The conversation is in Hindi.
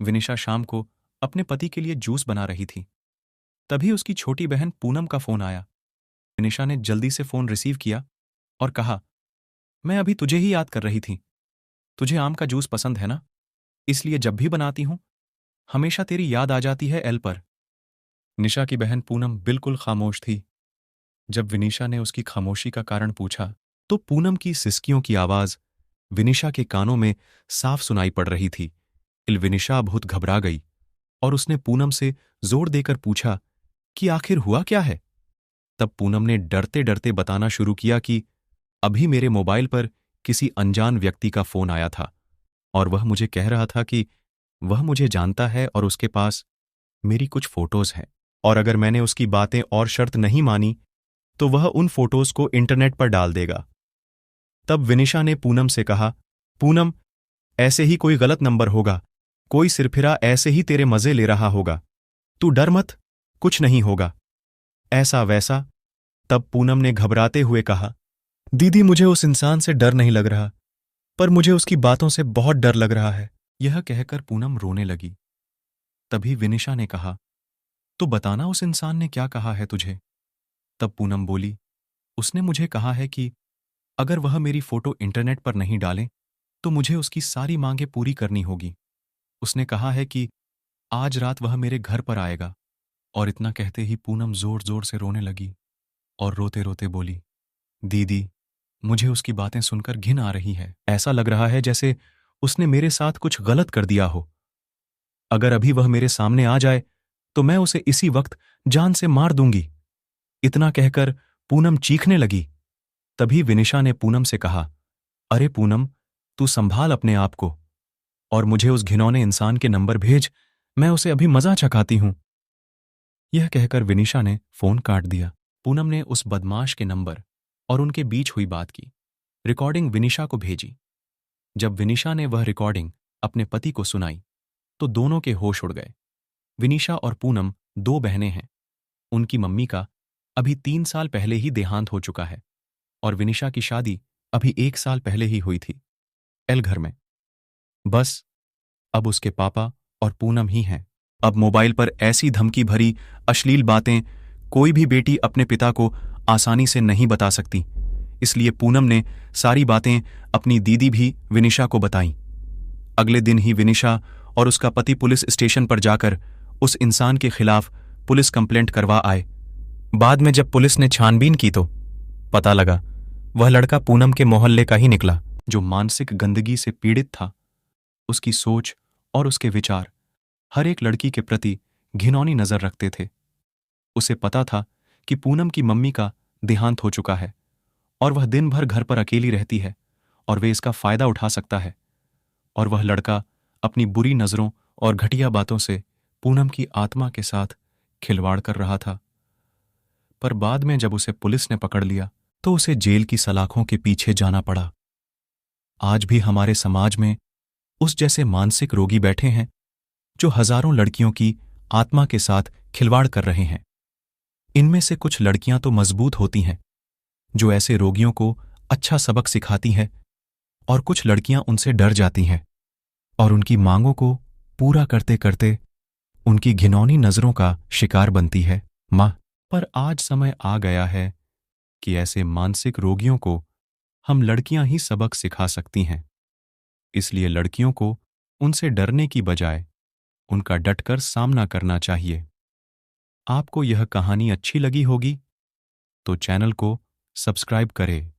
विनिशा शाम को अपने पति के लिए जूस बना रही थी। तभी उसकी छोटी बहन पूनम का फोन आया। विनिशा ने जल्दी से फोन रिसीव किया और कहा, मैं अभी तुझे ही याद कर रही थी। तुझे आम का जूस पसंद है ना? इसलिए जब भी बनाती हूं हमेशा तेरी याद आ जाती है एल पर। निशा की बहन पूनम बिल्कुल खामोश थी। जब विनिशा ने उसकी खामोशी का कारण पूछा तो पूनम की सिसकियों की आवाज विनिशा के कानों में साफ सुनाई पड़ रही थी। विनिशा बहुत घबरा गई और उसने पूनम से जोर देकर पूछा कि आखिर हुआ क्या है। तब पूनम ने डरते डरते बताना शुरू किया कि अभी मेरे मोबाइल पर किसी अनजान व्यक्ति का फोन आया था और वह मुझे कह रहा था कि वह मुझे जानता है और उसके पास मेरी कुछ फोटोज हैं, और अगर मैंने उसकी बातें और शर्त नहीं मानी तो वह उन फोटोज को इंटरनेट पर डाल देगा। तब विनिशा ने पूनम से कहा, पूनम, ऐसे ही कोई गलत नंबर होगा, कोई सिरफिरा ऐसे ही तेरे मजे ले रहा होगा, तू डर मत, कुछ नहीं होगा, ऐसा वैसा। तब पूनम ने घबराते हुए कहा, दीदी मुझे उस इंसान से डर नहीं लग रहा, पर मुझे उसकी बातों से बहुत डर लग रहा है। यह कहकर पूनम रोने लगी। तभी विनिशा ने कहा, तो बताना उस इंसान ने क्या कहा है तुझे। तब पूनम बोली, उसने मुझे कहा है कि अगर वह मेरी फोटो इंटरनेट पर नहीं डाले तो मुझे उसकी सारी मांगें पूरी करनी होगी। उसने कहा है कि आज रात वह मेरे घर पर आएगा। और इतना कहते ही पूनम जोर जोर से रोने लगी और रोते रोते बोली, दीदी मुझे उसकी बातें सुनकर घिन आ रही है। ऐसा लग रहा है जैसे उसने मेरे साथ कुछ गलत कर दिया हो। अगर अभी वह मेरे सामने आ जाए तो मैं उसे इसी वक्त जान से मार दूंगी। इतना कहकर पूनम चीखने लगी। तभी विनिशा ने पूनम से कहा, अरे पूनम, तू संभाल अपने आप को और मुझे उस घिनौने इंसान के नंबर भेज, मैं उसे अभी मजा चखाती हूं। यह कहकर विनिशा ने फोन काट दिया। पूनम ने उस बदमाश के नंबर और उनके बीच हुई बात की रिकॉर्डिंग विनिशा को भेजी। जब विनिशा ने वह रिकॉर्डिंग अपने पति को सुनाई तो दोनों के होश उड़ गए। विनिशा और पूनम दो बहनें हैं। उनकी मम्मी का अभी 3 साल पहले ही देहांत हो चुका है और विनिशा की शादी अभी 1 साल पहले ही हुई थी एल घर में। बस अब उसके पापा और पूनम ही हैं। अब मोबाइल पर ऐसी धमकी भरी अश्लील बातें कोई भी बेटी अपने पिता को आसानी से नहीं बता सकती। इसलिए पूनम ने सारी बातें अपनी दीदी भी विनिशा को बताईं। अगले दिन ही विनिशा और उसका पति पुलिस स्टेशन पर जाकर उस इंसान के खिलाफ पुलिस कंप्लेंट करवा आए। बाद में जब पुलिस ने छानबीन की तो पता लगा वह लड़का पूनम के मोहल्ले का ही निकला, जो मानसिक गंदगी से पीड़ित था। उसकी सोच और उसके विचार हर एक लड़की के प्रति घिनौनी नजर रखते थे। उसे पता था कि पूनम की मम्मी का देहांत हो चुका है और वह दिन भर घर पर अकेली रहती है और वे इसका फायदा उठा सकता है, और वह लड़का अपनी बुरी नजरों और घटिया बातों से पूनम की आत्मा के साथ खिलवाड़ कर रहा था। पर बाद में जब उसे पुलिस ने पकड़ लिया तो उसे जेल की सलाखों के पीछे जाना पड़ा। आज भी हमारे समाज में उस जैसे मानसिक रोगी बैठे हैं जो हजारों लड़कियों की आत्मा के साथ खिलवाड़ कर रहे हैं। इनमें से कुछ लड़कियां तो मजबूत होती हैं, जो ऐसे रोगियों को अच्छा सबक सिखाती हैं, और कुछ लड़कियां उनसे डर जाती हैं और उनकी मांगों को पूरा करते करते उनकी घिनौनी नजरों का शिकार बनती है। मां, पर आज समय आ गया है कि ऐसे मानसिक रोगियों को हम लड़कियां ही सबक सिखा सकती हैं। इसलिए लड़कियों को उनसे डरने की बजाय उनका डटकर सामना करना चाहिए। आपको यह कहानी अच्छी लगी होगी तो चैनल को सब्सक्राइब करें।